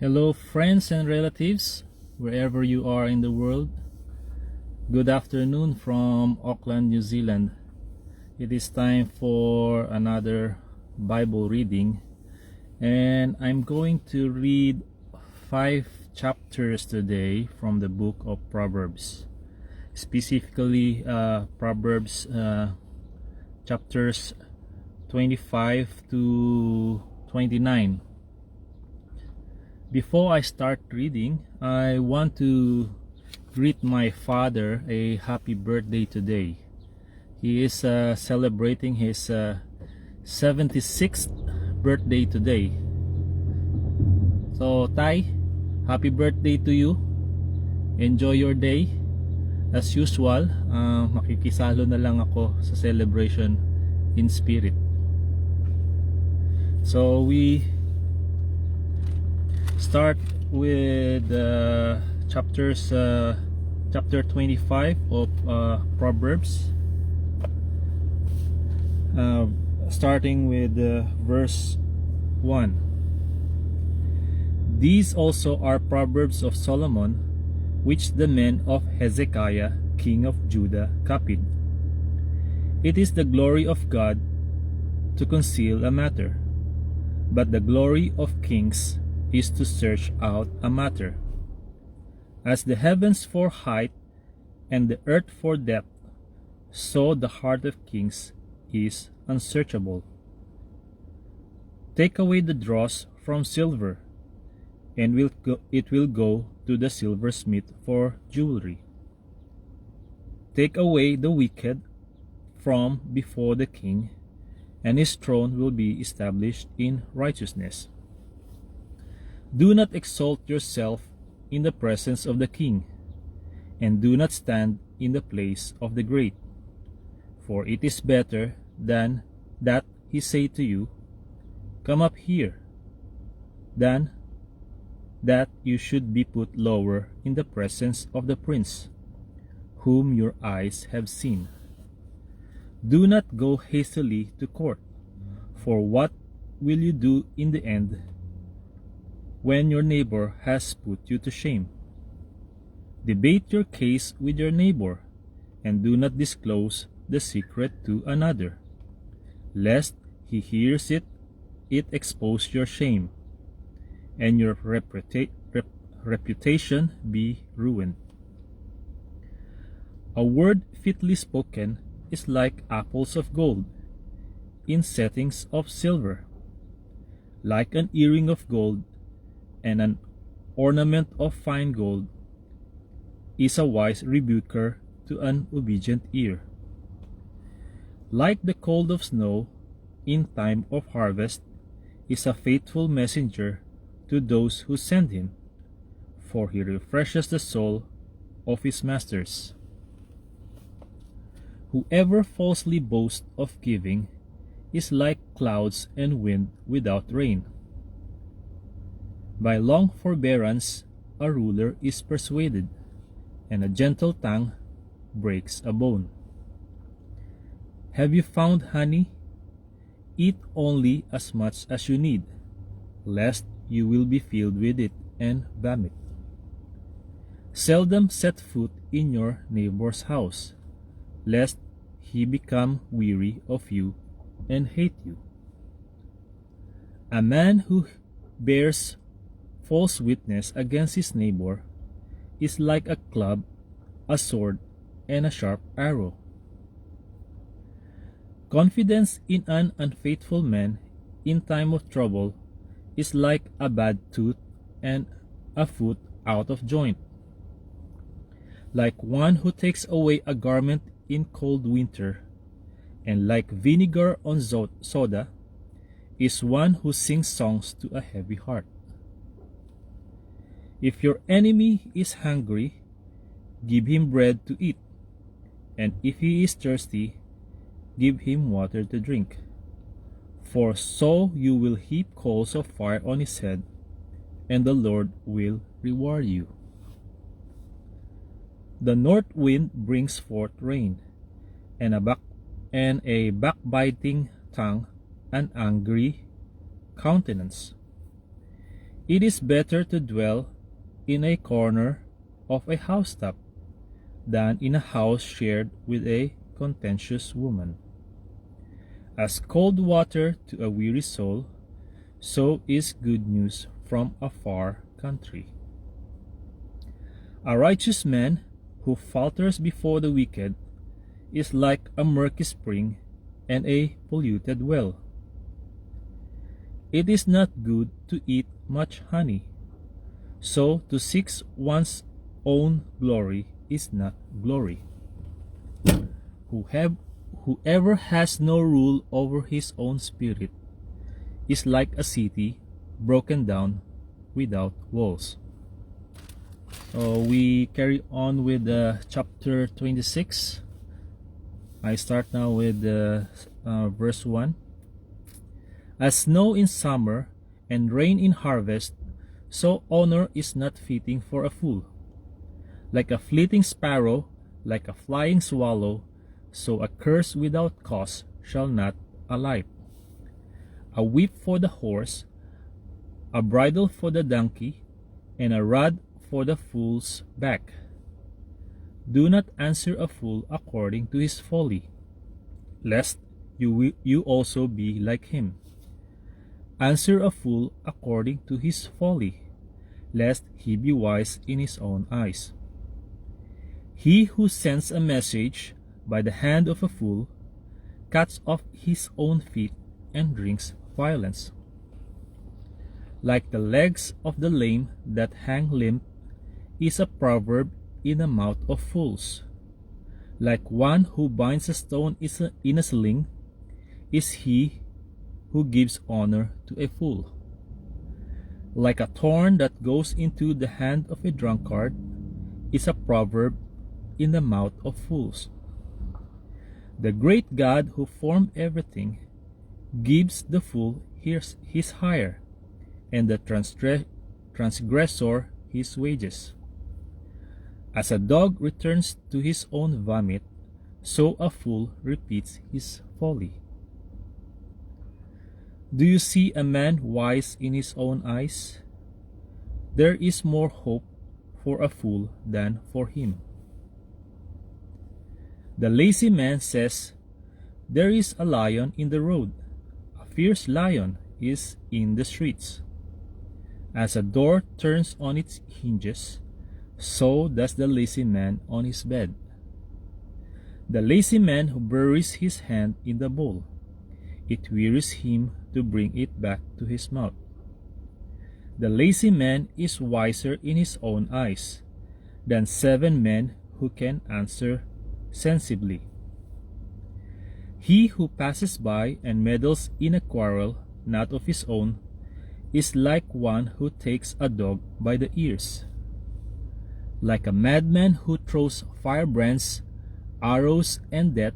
Hello, friends and relatives, wherever you are in the world. Good afternoon from Auckland, New Zealand. It is time for another Bible reading, and I'm going to read 5 chapters today from the book of Proverbs, specifically Proverbs chapters 25 to 29. Before I start reading, I want to greet my father a happy birthday today. He is celebrating his 76th birthday today. So, Tay, happy birthday to you. Enjoy your day. As usual, makikisalo na lang ako sa celebration in spirit. So, we start with chapter 25 of Proverbs, starting with verse 1. These also are proverbs of Solomon, which the men of Hezekiah king of Judah copied. It is the glory of God to conceal a matter, but the glory of kings is to search out a matter. As the heavens for height and the earth for depth, so the heart of kings is unsearchable. Take away the dross from silver, and it will go to the silversmith for jewelry. Take away the wicked from before the king, and his throne will be established in righteousness. Do not exalt yourself in the presence of the king, and do not stand in the place of the great. For it is better than that he say to you, Come up here, than that you should be put lower in the presence of the prince, whom your eyes have seen. Do not go hastily to court, for what will you do in the end when your neighbor has put you to shame? Debate your case with your neighbor, and do not disclose the secret to another, lest he hears it expose your shame, and your reputation be ruined. A word fitly spoken is like apples of gold in settings of silver, like an earring of gold and an ornament of fine gold is a wise rebuker to an obedient ear. Like the cold of snow in time of harvest is a faithful messenger to those who send him, for he refreshes the soul of his masters. Whoever falsely boasts of giving is like clouds and wind without rain. By long forbearance a ruler is persuaded, and a gentle tongue breaks a bone. Have you found honey? Eat only as much as you need, lest you will be filled with it and vomit. Seldom set foot in your neighbor's house, lest he become weary of you and hate you. A man who bears false witness against his neighbor is like a club, a sword, and a sharp arrow. Confidence in an unfaithful man in time of trouble is like a bad tooth and a foot out of joint. Like one who takes away a garment in cold winter, and like vinegar on soda, is one who sings songs to a heavy heart. If your enemy is hungry, give him bread to eat, and if he is thirsty, give him water to drink. For so you will heap coals of fire on his head, and the Lord will reward you. The north wind brings forth rain, and a backbiting tongue, an angry countenance. It is better to dwell in a corner of a housetop than in a house shared with a contentious woman. As cold water to a weary soul, so is good news from a far country. A righteous man who falters before the wicked is like a murky spring and a polluted well. It is not good to eat much honey, so to seek one's own glory is not glory. Whoever has no rule over his own spirit is like a city broken down without walls. So we carry on with chapter 26. I start now with verse 1. As snow in summer and rain in harvest, so honor is not fitting for a fool. Like a fleeting sparrow, like a flying swallow, so a curse without cause shall not alight. A whip for the horse, a bridle for the donkey, and a rod for the fool's back. Do not answer a fool according to his folly, lest you also be like him. Answer a fool according to his folly, lest he be wise in his own eyes. He who sends a message by the hand of a fool cuts off his own feet and drinks violence. Like the legs of the lame that hang limp is a proverb in the mouth of fools. Like one who binds a stone in a sling is he who gives honor to a fool. Like a thorn that goes into the hand of a drunkard is a proverb in the mouth of fools. The great God who formed everything gives the fool his hire, and the transgressor his wages. As a dog returns to his own vomit, so a fool repeats his folly. Do you see a man wise in his own eyes? There is more hope for a fool than for him. The lazy man says, "There is a lion in the road. A fierce lion is in the streets." As a door turns on its hinges, so does the lazy man on his bed. The lazy man who buries his hand in the bowl, it wearies him to bring it back to his mouth. The lazy man is wiser in his own eyes than 7 men who can answer sensibly. He who passes by and meddles in a quarrel not of his own is like one who takes a dog by the ears. Like a madman who throws firebrands, arrows, and death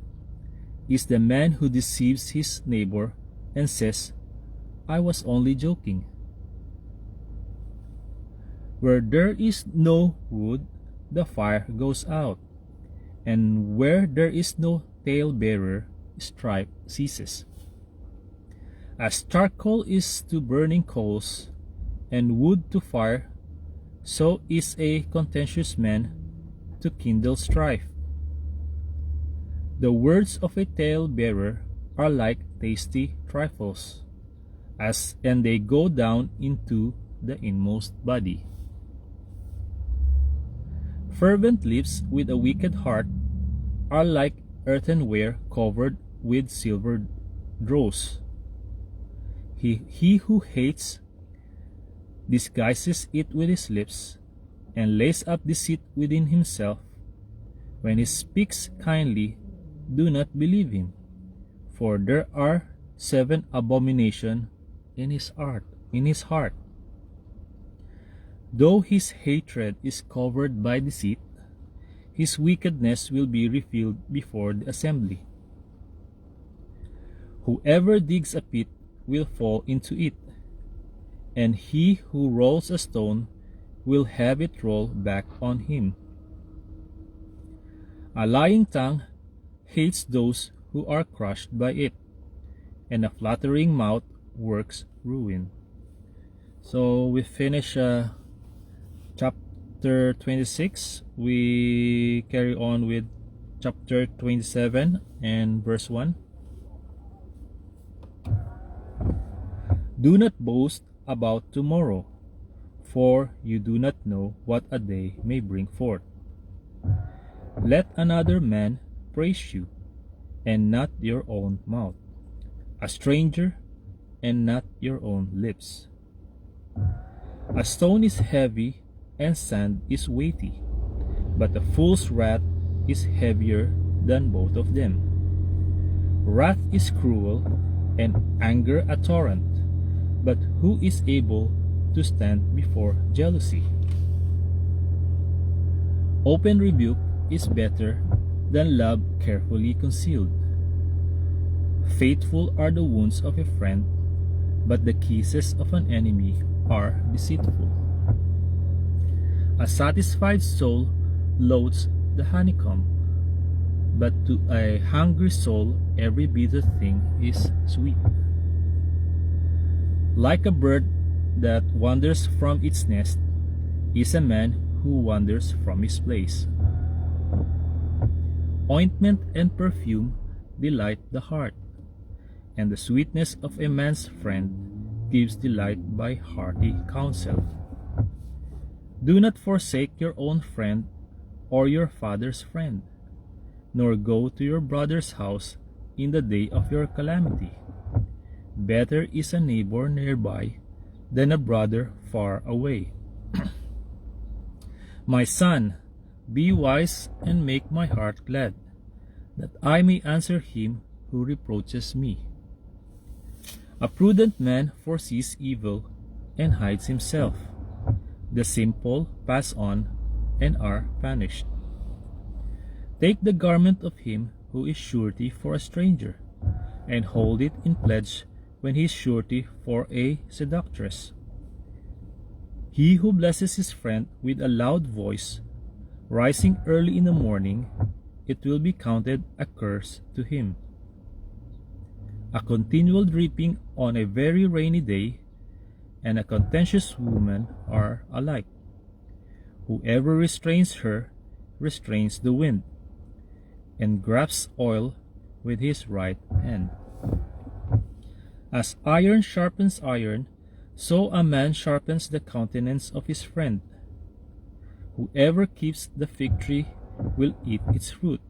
is the man who deceives his neighbor and says, "I was only joking." Where there is no wood, the fire goes out, and where there is no talebearer, strife ceases. As charcoal is to burning coals, and wood to fire, so is a contentious man to kindle strife. The words of a talebearer are like tasty trifles, and they go down into the inmost body. Fervent lips with a wicked heart are like earthenware covered with silver dross. He who hates disguises it with his lips, and lays up deceit within himself. When he speaks kindly, do not believe him, for there are 7 abominations in his heart. Though his hatred is covered by deceit, his wickedness will be revealed before the assembly. Whoever digs a pit will fall into it, and he who rolls a stone will have it roll back on him. A lying tongue hates those who are crushed by it, and a flattering mouth works ruin. So So we finish chapter 26. We carry on with chapter 27 and verse 1. Do not boast about tomorrow, for you do not know what a day may bring forth. Let another man praise you, and not your own mouth, a stranger, and not your own lips. A stone is heavy, and sand is weighty, but a fool's wrath is heavier than both of them. Wrath is cruel, and anger a torrent, but who is able to stand before jealousy? Open rebuke is better than love carefully concealed. Faithful are the wounds of a friend, but the kisses of an enemy are deceitful. A satisfied soul loathes the honeycomb, but to a hungry soul every bitter thing is sweet. Like a bird that wanders from its nest is a man who wanders from his place. Ointment and perfume delight the heart, and the sweetness of a man's friend gives delight by hearty counsel. Do not forsake your own friend or your father's friend, nor go to your brother's house in the day of your calamity. Better is a neighbor nearby than a brother far away. My son, be wise and make my heart glad, that I may answer him who reproaches me. A prudent man foresees evil and hides himself. The simple pass on and are punished. Take the garment of him who is surety for a stranger, and hold it in pledge when he is surety for a seductress. He who blesses his friend with a loud voice, rising early in the morning, it will be counted a curse to him. A continual dripping on a very rainy day and a contentious woman are alike. Whoever restrains her restrains the wind, and grasps oil with his right hand. As iron sharpens iron, so a man sharpens the countenance of his friend. Whoever keeps the fig tree will eat its fruit,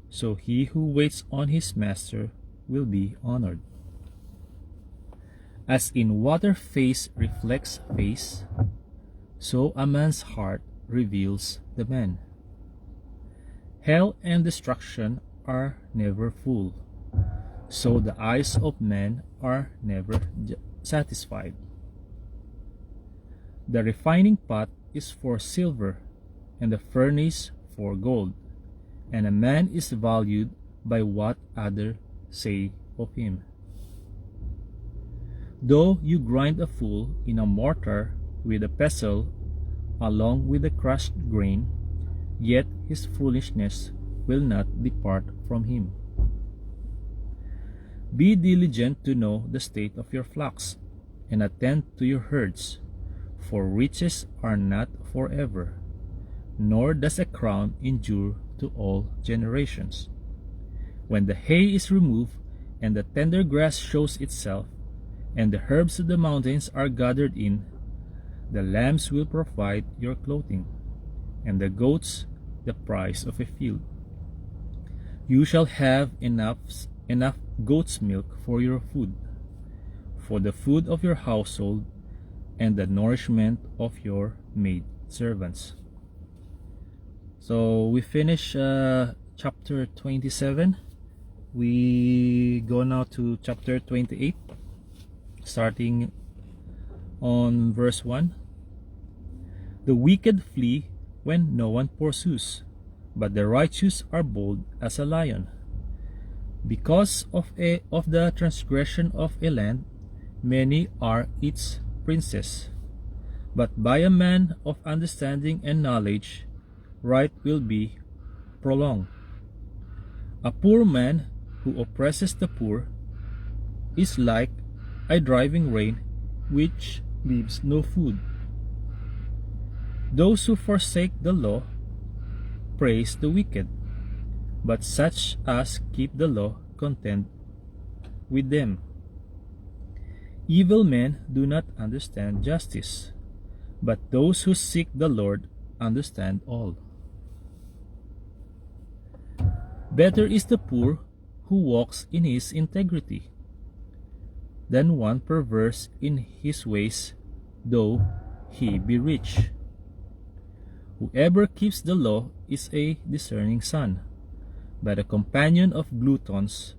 so he who waits on his master will be honored. As in water face reflects face, so a man's heart reveals the man. Hell and destruction are never full, so the eyes of man are never satisfied. The refining pot is for silver, and the furnace for gold, and a man is valued by what others say of him. Though you grind a fool in a mortar with a pestle along with the crushed grain, yet his foolishness will not depart from him. Be diligent to know the state of your flocks, and attend to your herds, for riches are not forever, nor does a crown endure to all generations. When the hay is removed, and the tender grass shows itself, and the herbs of the mountains are gathered in, the lambs will provide your clothing, and the goats the price of a field. You shall have enough goat's milk for your food, for the food of your household, and the nourishment of your maid servants. So we finish chapter 27. We go now to chapter 28, starting on verse 1. The wicked flee when no one pursues, but the righteous are bold as a lion. Because of the transgression of a land, many are its princes. But by a man of understanding and knowledge, right will be prolonged. A poor man who oppresses the poor is like a driving rain which leaves no food. Those who forsake the law praise the wicked, but such as keep the law content with them. Evil men do not understand justice, but those who seek the Lord understand all. Better is the poor who walks in his integrity than one perverse in his ways, though he be rich. Whoever keeps the law is a discerning son, but a companion of gluttons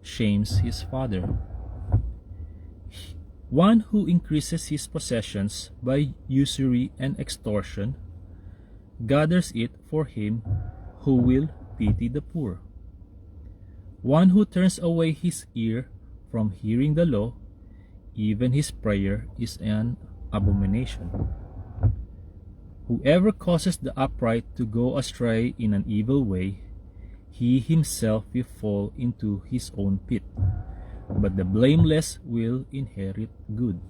shames his father. One who increases his possessions by usury and extortion gathers it for him who will pity the poor. One who turns away his ear from hearing the law, even his prayer is an abomination. Whoever causes the upright to go astray in an evil way, he himself will fall into his own pit, but the blameless will inherit good.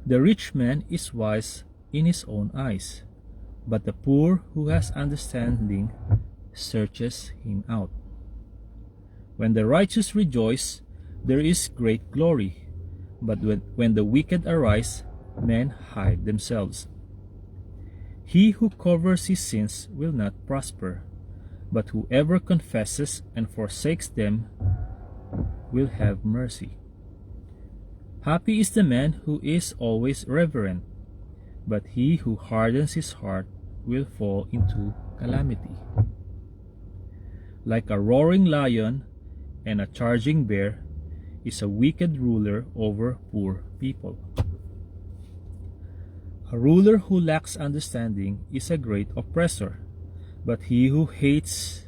The rich man is wise in his own eyes, but the poor who has understanding searches him out. When the righteous rejoice, there is great glory, but when the wicked arise, men hide themselves. He who covers his sins will not prosper, but whoever confesses and forsakes them will have mercy. Happy is the man who is always reverent, but he who hardens his heart will fall into calamity. Like a roaring lion and a charging bear is a wicked ruler over poor people. A ruler who lacks understanding is a great oppressor, but he who hates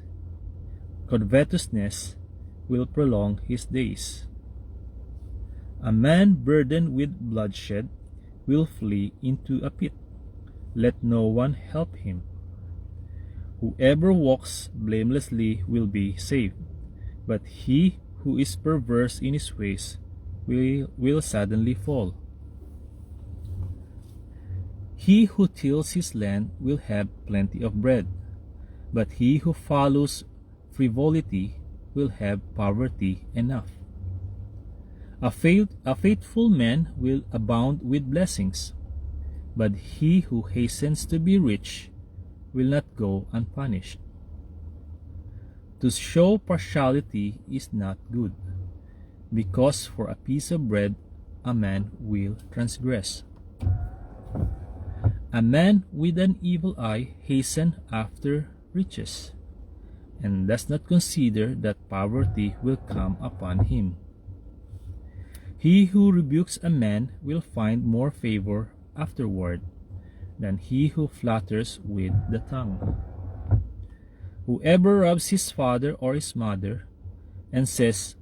covetousness will prolong his days. A man burdened with bloodshed will flee into a pit. Let no one help him. Whoever walks blamelessly will be saved, but he who is perverse in his ways will suddenly fall. He who tills his land will have plenty of bread, but he who follows frivolity will have poverty enough. A faithful man will abound with blessings, but he who hastens to be rich will not go unpunished. To show partiality is not good, because for a piece of bread a man will transgress. A man with an evil eye hastens after riches, and does not consider that poverty will come upon him. He who rebukes a man will find more favor afterward than he who flatters with the tongue. Whoever robs his father or his mother and says,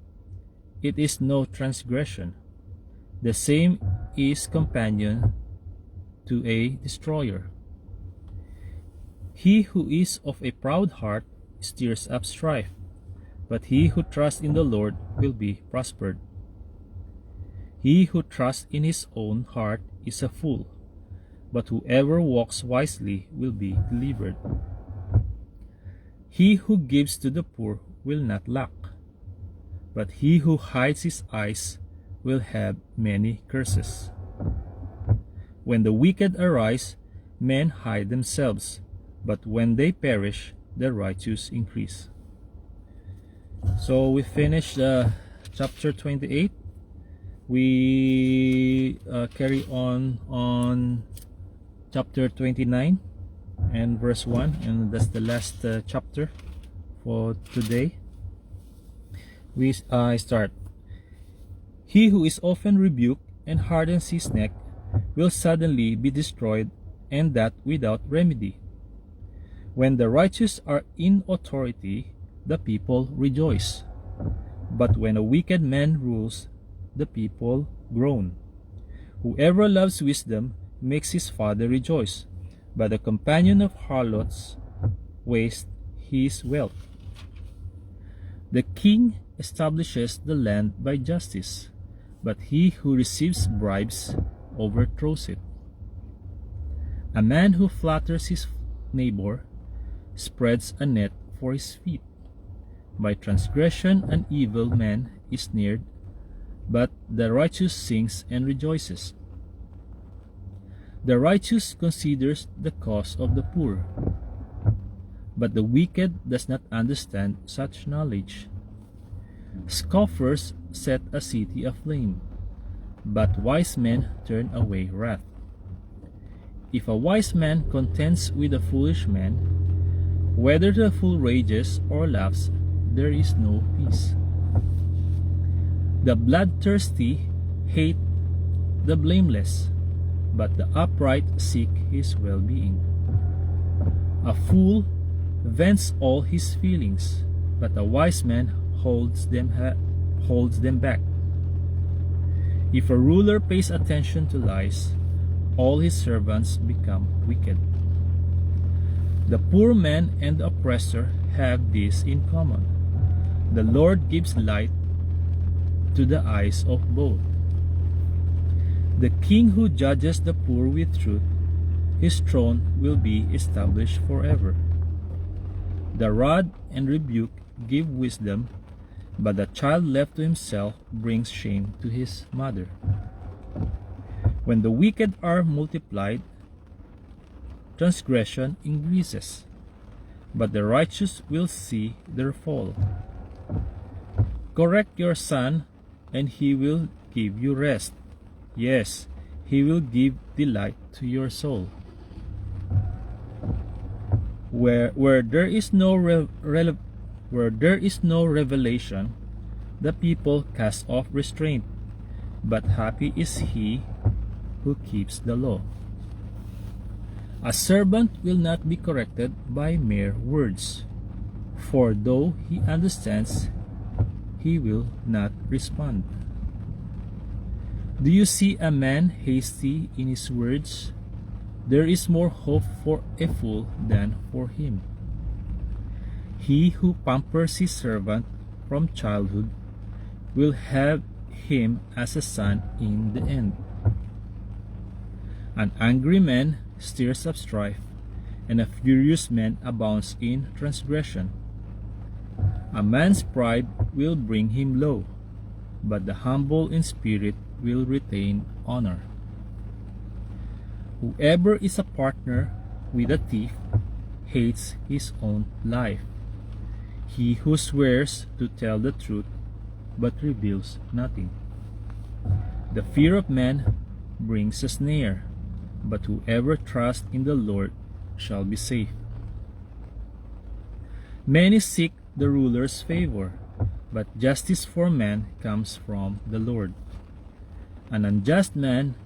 "It is no transgression," the same is companion to a destroyer. He who is of a proud heart stirs up strife, but he who trusts in the Lord will be prospered. He who trusts in his own heart is a fool, but whoever walks wisely will be delivered. He who gives to the poor will not lack, but he who hides his eyes will have many curses. When the wicked arise, men hide themselves, but when they perish, the righteous increase. So we finished chapter 28. We carry on chapter 29 and verse 1, and that's the last chapter for today. We start. He who is often rebuked and hardens his neck will suddenly be destroyed, and that without remedy. When the righteous are in authority, the people rejoice, but when a wicked man rules, the people groan. Whoever loves wisdom makes his father rejoice, but the companion of harlots wastes his wealth. The king establishes the land by justice, but he who receives bribes overthrows it. A man who flatters his neighbor spreads a net for his feet. By transgression an evil man is snared, but the righteous sings and rejoices. The righteous considers the cause of the poor, but the wicked does not understand such knowledge. Scoffers set a city aflame, but wise men turn away wrath. If a wise man contends with a foolish man, whether the fool rages or laughs, there is no peace. The bloodthirsty hate the blameless, but the upright seek his well-being. A fool vents all his feelings, but a wise man holds them back. If a ruler pays attention to lies, all his servants become wicked. The poor man and the oppressor have this in common: the Lord gives light to the eyes of both. The king who judges the poor with truth, his throne will be established forever. The rod and rebuke give wisdom, but the child left to himself brings shame to his mother. When the wicked are multiplied, transgression increases, but the righteous will see their fall. Correct your son, and he will give you rest. Yes, he will give delight to your soul. Where there is no revelation, the people cast off restraint, but happy is he who keeps the law. A servant will not be corrected by mere words, for though he understands, he will not respond. Do you see a man hasty in his words? There is more hope for a fool than for him. He who pampers his servant from childhood will have him as a son in the end. An angry man stirs up strife, and a furious man abounds in transgression. A man's pride will bring him low, but the humble in spirit will retain honor. Whoever is a partner with a thief hates his own life. He who swears to tell the truth but reveals nothing. The fear of man brings a snare, but whoever trusts in the Lord shall be safe. Many seek the ruler's favor, but justice for man comes from the Lord. An unjust man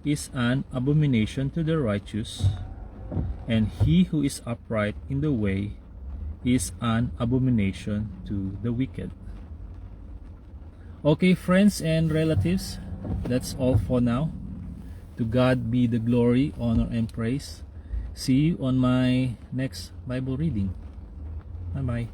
is an abomination to the righteous, and he who is upright in the way is an abomination to the wicked. Okay, friends and relatives, that's all for now. To God be the glory, honor, and praise. See you on my next Bible reading. Bye-bye.